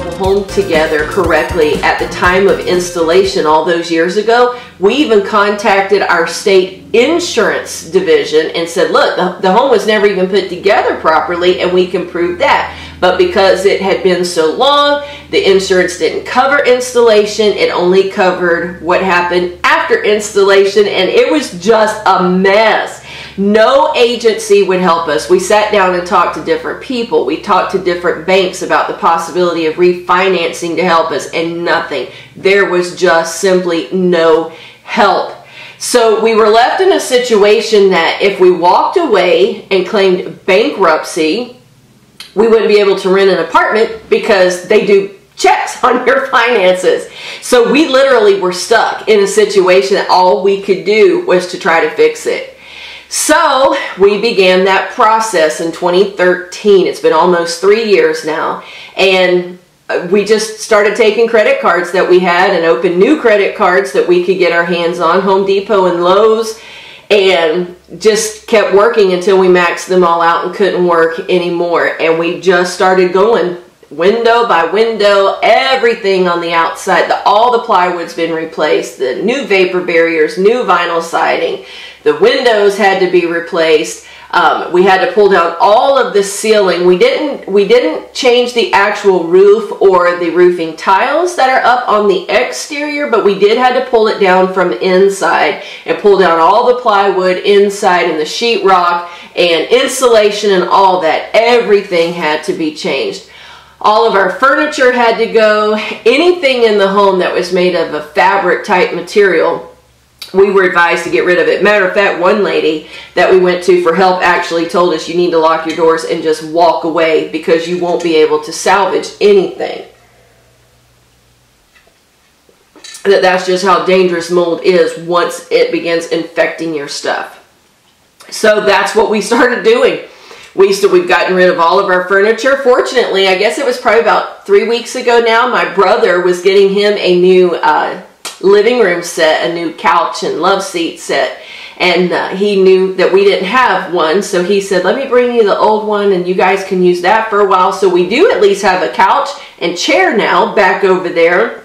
mobile home together correctly at the time of installation all those years ago, we even contacted our state insurance division and said, look, the home was never even put together properly, and we can prove that. But because it had been so long, the insurance didn't cover installation. It only covered what happened after installation, and it was just a mess. No agency would help us. We sat down and talked to different people. We talked to different banks about the possibility of refinancing to help us, and nothing. There was just simply no help. So we were left in a situation that if we walked away and claimed bankruptcy, we wouldn't be able to rent an apartment because they do checks on your finances. So we literally were stuck in a situation that all we could do was to try to fix it. So we began that process in 2013. It's been almost 3 years now. And we just started taking credit cards that we had and opened new credit cards that we could get our hands on, Home Depot and Lowe's, and just kept working until we maxed them all out and couldn't work anymore. And we just started going window by window, everything on the outside. All the plywood's been replaced, the new vapor barriers, new vinyl siding, the windows had to be replaced. We had to pull down all of the ceiling. We didn't change the actual roof or the roofing tiles that are up on the exterior, but we did have to pull it down from inside and pull down all the plywood inside and the sheetrock and insulation and all that. Everything had to be changed. All of our furniture had to go. Anything in the home that was made of a fabric type material, we were advised to get rid of it. Matter of fact, one lady that we went to for help actually told us you need to lock your doors and just walk away because you won't be able to salvage anything. That's just how dangerous mold is once it begins infecting your stuff. So that's what we started doing. We've gotten rid of all of our furniture. Fortunately, I guess it was probably about 3 weeks ago now, my brother was getting him a new living room set, a new couch and love seat set, and he knew that we didn't have one, so he said, let me bring you the old one and you guys can use that for a while. So we do at least have a couch and chair now back over there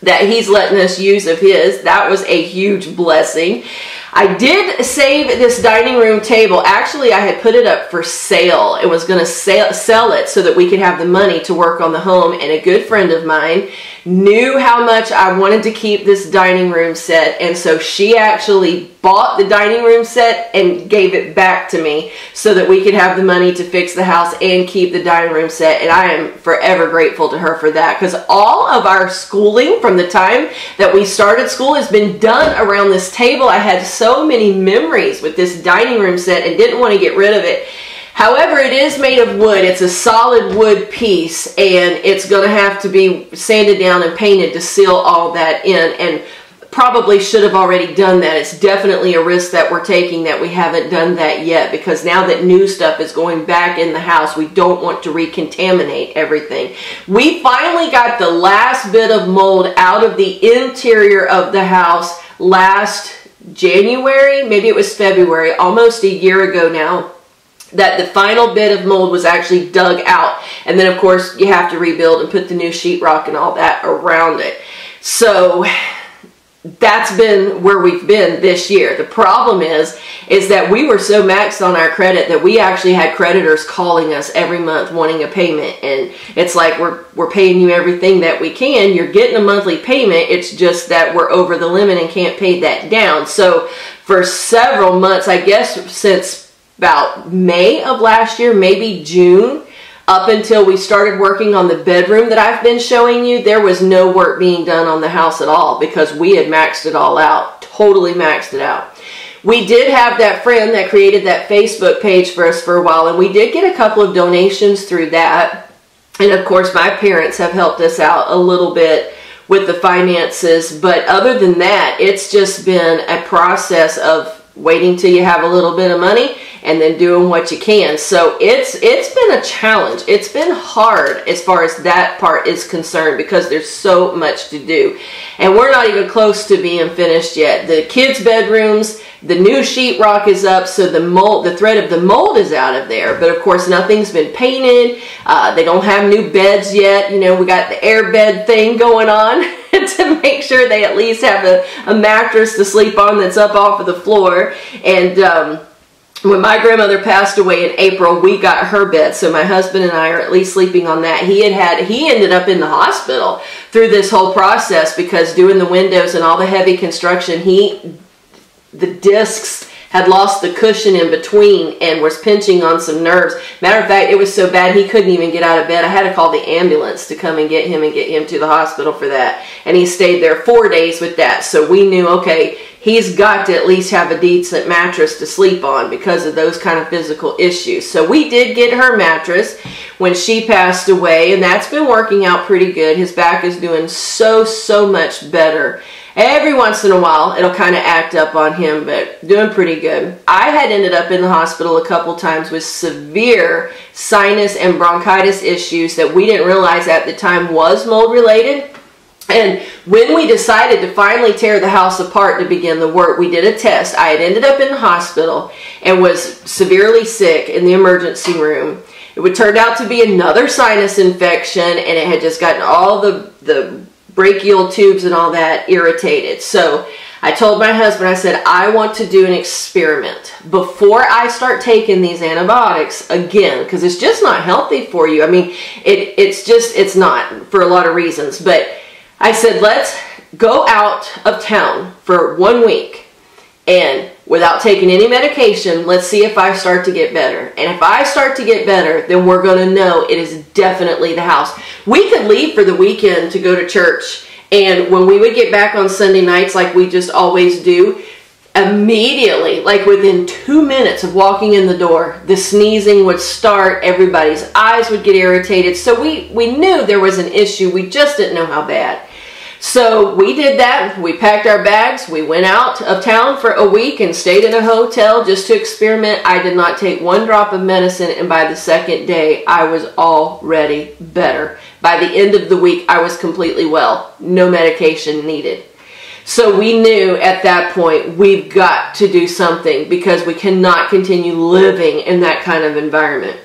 that he's letting us use of his. That was a huge blessing. I did save this dining room table. Actually, I had put it up for sale and was going to sell it so that we could have the money to work on the home. And a good friend of mine knew how much I wanted to keep this dining room set. And so she actually bought the dining room set and gave it back to me so that we could have the money to fix the house and keep the dining room set. And I am forever grateful to her for that, because all of our schooling from the time that we started school has been done around this table. I had so many memories with this dining room set and didn't want to get rid of it. However, it is made of wood. It's a solid wood piece, and it's going to have to be sanded down and painted to seal all that in, and probably should have already done that. It's definitely a risk that we're taking that we haven't done that yet, because now that new stuff is going back in the house, we don't want to recontaminate everything. We finally got the last bit of mold out of the interior of the house last January, maybe it was February, almost a year ago now, that the final bit of mold was actually dug out. And then of course you have to rebuild and put the new sheetrock and all that around it. So that's been where we've been this year. The problem is that we were so maxed on our credit that we actually had creditors calling us every month wanting a payment. And it's like, we're paying you everything that we can. You're getting a monthly payment. It's just that we're over the limit and can't pay that down. So for several months, I guess since about May of last year, maybe June, up until we started working on the bedroom that I've been showing you, there was no work being done on the house at all because we had maxed it all out, totally maxed it out. We did have that friend that created that Facebook page for us for a while, and we did get a couple of donations through that. And of course, my parents have helped us out a little bit with the finances, but other than that, it's just been a process of waiting till you have a little bit of money and then doing what you can. So it's been a challenge. It's been hard as far as that part is concerned because there's so much to do. And we're not even close to being finished yet. The kids' bedrooms, the new sheetrock is up, so the thread of the mold is out of there. But of course, nothing's been painted. They don't have new beds yet. You know, we got the air bed thing going on to make sure they at least have a mattress to sleep on that's up off of the floor. And when my grandmother passed away in April, we got her bed. So my husband and I are at least sleeping on that. He ended up in the hospital through this whole process because doing the windows and all the heavy construction, the discs had lost the cushion in between and was pinching on some nerves. Matter of fact, it was so bad he couldn't even get out of bed. I had to call the ambulance to come and get him to the hospital for that. And he stayed there 4 days with that. So we knew, okay, he's got to at least have a decent mattress to sleep on because of those kind of physical issues. So we did get her mattress when she passed away, and that's been working out pretty good. His back is doing so much better. Every once in a while, it'll kind of act up on him, but doing pretty good. I had ended up in the hospital a couple times with severe sinus and bronchitis issues that we didn't realize at the time was mold related. And when we decided to finally tear the house apart to begin the work, we did a test. I had ended up in the hospital and was severely sick in the emergency room. It turned out to be another sinus infection, and it had just gotten all the brachial tubes and all that irritated. So I told my husband, I said, I want to do an experiment before I start taking these antibiotics again, because it's just not healthy for you. I mean, it's not for a lot of reasons. But I said, let's go out of town for 1 week, and without taking any medication, let's see if I start to get better. And if I start to get better, then we're going to know it is definitely the house. We could leave for the weekend to go to church, and when we would get back on Sunday nights like we just always do, immediately, like within 2 minutes of walking in the door, the sneezing would start, everybody's eyes would get irritated. So we knew there was an issue, we just didn't know how bad. So we did that. We packed our bags. We went out of town for a week and stayed in a hotel just to experiment. I did not take 1 drop of medicine, and by the second day, I was already better. By the end of the week, I was completely well. No medication needed. So we knew at that point, we've got to do something because we cannot continue living in that kind of environment.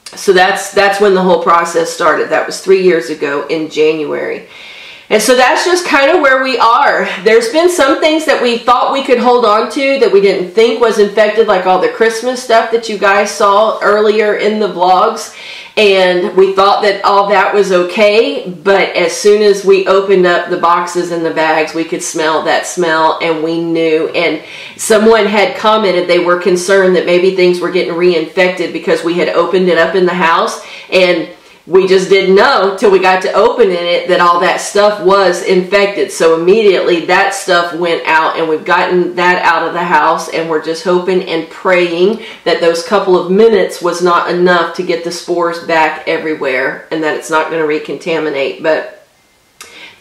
So that's when the whole process started. That was 3 years ago in January. And so that's just kind of where we are. There's been some things that we thought we could hold on to that we didn't think was infected, like all the Christmas stuff that you guys saw earlier in the vlogs. And we thought that all that was okay, but as soon as we opened up the boxes and the bags, we could smell that smell, and we knew. And someone had commented they were concerned that maybe things were getting reinfected because we had opened it up in the house, and we just didn't know till we got to opening it that all that stuff was infected. So immediately that stuff went out, and we've gotten that out of the house, and we're just hoping and praying that those couple of minutes was not enough to get the spores back everywhere and that it's not going to recontaminate. But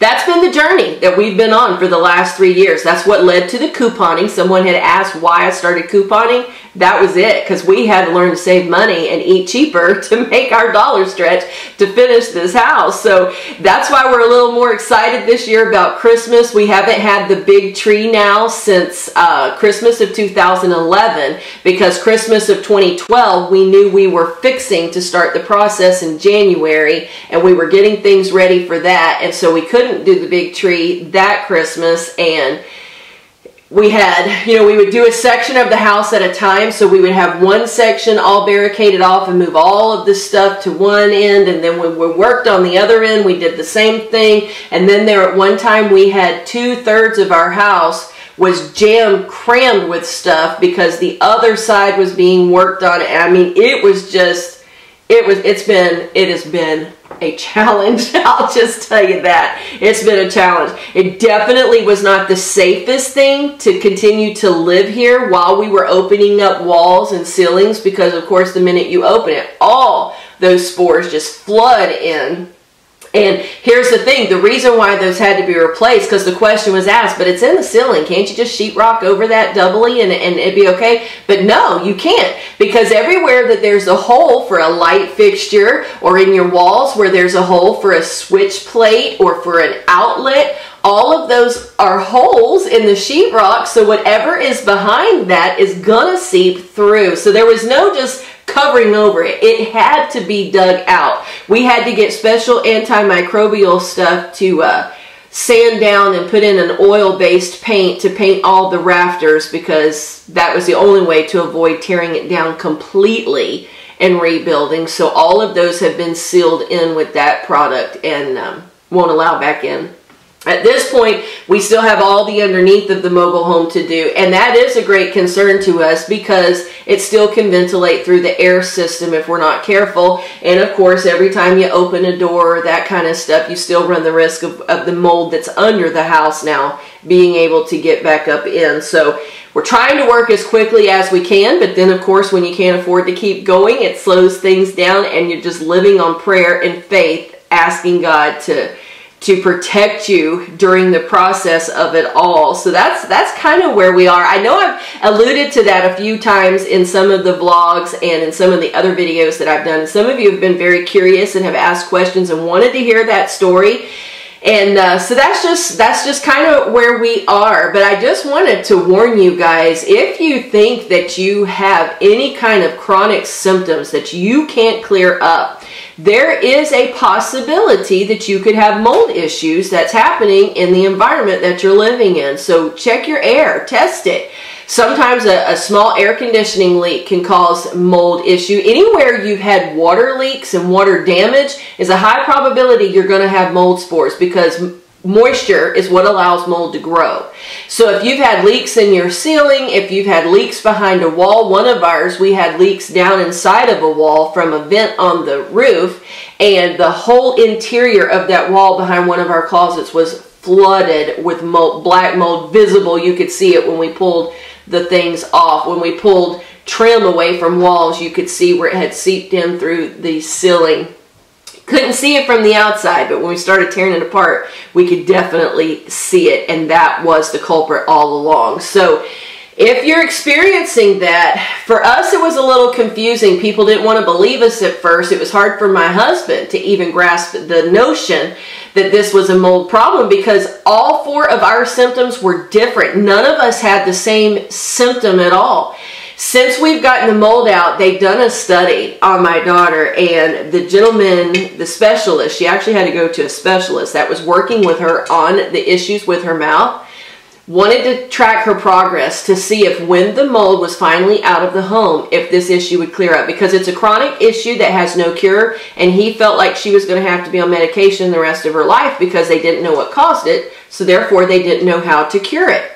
that's been the journey that we've been on for the last 3 years. That's what led to the couponing. Someone had asked why I started couponing. That was it, because we had to learn to save money and eat cheaper to make our dollar stretch to finish this house. So that's why we're a little more excited this year about Christmas. We haven't had the big tree now since Christmas of 2011, because Christmas of 2012, we knew we were fixing to start the process in January, and we were getting things ready for that. And so we couldn't do the big tree that Christmas, and we had, we would do a section of the house at a time. So we would have one section all barricaded off and move all of this stuff to one end. And then when we worked on the other end, we did the same thing. And then there at one time, we had 2/3 of our house was crammed with stuff because the other side was being worked on. I mean, it has been a challenge. I'll just tell you that. It's been a challenge. It definitely was not the safest thing to continue to live here while we were opening up walls and ceilings, because of course the minute you open it, all those spores just flood in. And here's the thing, the reason why those had to be replaced, because the question was asked, but it's in the ceiling, can't you just sheetrock over that doubly and it'd be okay? But no, you can't, because everywhere that there's a hole for a light fixture, or in your walls where there's a hole for a switch plate or for an outlet, all of those are holes in the sheetrock, so whatever is behind that is gonna seep through. So there was no just covering over it. It had to be dug out. We had to get special antimicrobial stuff to sand down and put in an oil-based paint to paint all the rafters, because that was the only way to avoid tearing it down completely and rebuilding. So all of those have been sealed in with that product and won't allow back in. At this point, we still have all the underneath of the mobile home to do, and that is a great concern to us because it still can ventilate through the air system if we're not careful. And of course, every time you open a door, that kind of stuff, you still run the risk of the mold that's under the house now being able to get back up in. So we're trying to work as quickly as we can, but then of course, when you can't afford to keep going, it slows things down, and you're just living on prayer and faith, asking God to protect you during the process of it all. So that's kind of where we are. I know I've alluded to that a few times in some of the vlogs and in some of the other videos that I've done. Some of you have been very curious and have asked questions and wanted to hear that story. And so that's just kind of where we are. But I just wanted to warn you guys, if you think that you have any kind of chronic symptoms that you can't clear up, there is a possibility that you could have mold issues that's happening in the environment that you're living in. So check your air, test it. Sometimes a small air conditioning leak can cause mold issue. Anywhere you've had water leaks and water damage is a high probability you're going to have mold spores, because moisture is what allows mold to grow. So if you've had leaks in your ceiling, if you've had leaks behind a wall, one of ours, we had leaks down inside of a wall from a vent on the roof, and the whole interior of that wall behind one of our closets was flooded with mold, black mold, visible. You could see it when we pulled the things off. When we pulled trim away from walls, you could see where it had seeped in through the ceiling. Couldn't see it from the outside, but when we started tearing it apart, we could definitely see it, and that was the culprit all along. So if you're experiencing that, for us it was a little confusing. People didn't want to believe us at first. It was hard for my husband to even grasp the notion that this was a mold problem, because all four of our symptoms were different. None of us had the same symptom at all. Since we've gotten the mold out, they've done a study on my daughter, and the gentleman, the specialist, she actually had to go to a specialist that was working with her on the issues with her mouth, wanted to track her progress to see if when the mold was finally out of the home, if this issue would clear up, because it's a chronic issue that has no cure, and he felt like she was going to have to be on medication the rest of her life because they didn't know what caused it, so therefore they didn't know how to cure it.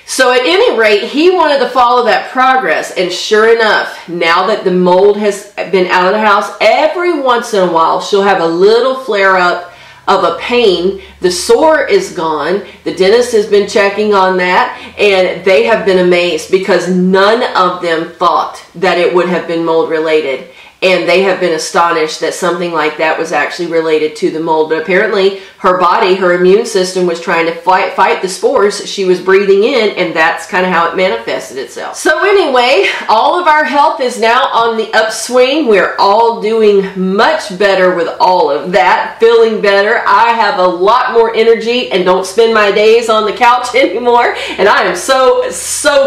So at any rate, he wanted to follow that progress, and sure enough, now that the mold has been out of the house, every once in a while she'll have a little flare-up of a pain. The sore is gone. The dentist has been checking on that, and they have been amazed because none of them thought that it would have been mold related. And they have been astonished that something like that was actually related to the mold. But apparently her body, her immune system was trying to fight the spores she was breathing in, and that's kind of how it manifested itself. So anyway, all of our health is now on the upswing. We're all doing much better with all of that, feeling better. I have a lot more energy and don't spend my days on the couch anymore. And I am so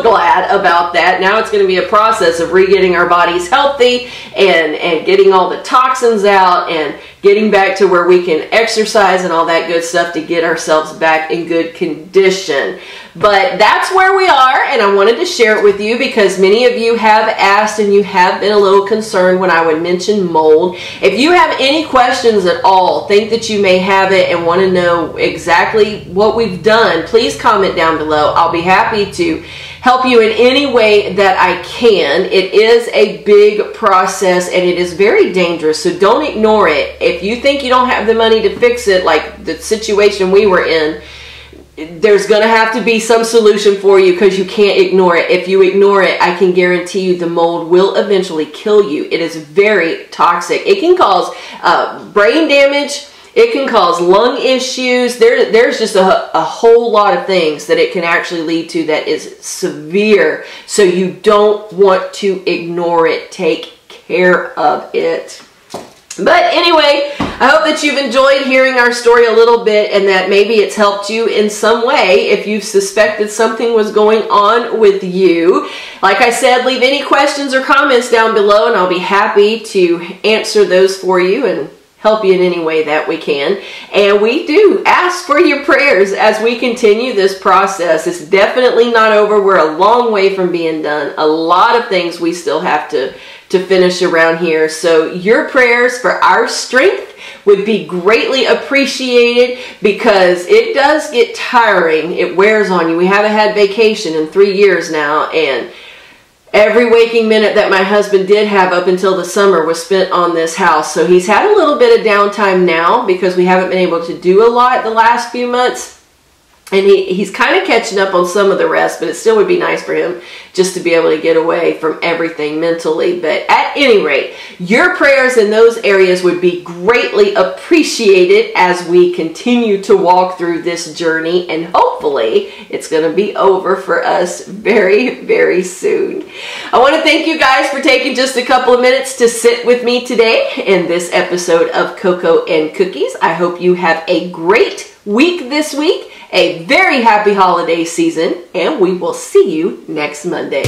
glad about that. Now it's going to be a process of re-getting our bodies healthy and getting all the toxins out and getting back to where we can exercise and all that good stuff to get ourselves back in good condition. But that's where we are, and I wanted to share it with you because many of you have asked and you have been a little concerned when I would mention mold. If you have any questions at all, think that you may have it and want to know exactly what we've done, please comment down below. I'll be happy to help you in any way that I can. It is a big process and it is very dangerous, so don't ignore it. If you think you don't have the money to fix it, like the situation we were in, there's going to have to be some solution for you because you can't ignore it. If you ignore it, I can guarantee you the mold will eventually kill you. It is very toxic. It can cause brain damage. It can cause lung issues. There's just a whole lot of things that it can actually lead to that is severe. So you don't want to ignore it. Take care of it. But anyway, I hope that you've enjoyed hearing our story a little bit and that maybe it's helped you in some way if you've suspected something was going on with you. Like I said, leave any questions or comments down below and I'll be happy to answer those for you and help you in any way that we can. And we do ask for your prayers as we continue this process. It's definitely not over. We're a long way from being done. A lot of things we still have to finish around here. So your prayers for our strength would be greatly appreciated because it does get tiring. It wears on you. We haven't had vacation in 3 years now, and every waking minute that my husband did have up until the summer was spent on this house. So he's had a little bit of downtime now because we haven't been able to do a lot the last few months. And he's kind of catching up on some of the rest, but it still would be nice for him just to be able to get away from everything mentally. But at any rate, your prayers in those areas would be greatly appreciated as we continue to walk through this journey. And hopefully, it's going to be over for us very, very soon. I want to thank you guys for taking just a couple of minutes to sit with me today in this episode of Cocoa and Cookies. I hope you have a great week this week. A very happy holiday season, and we will see you next Monday.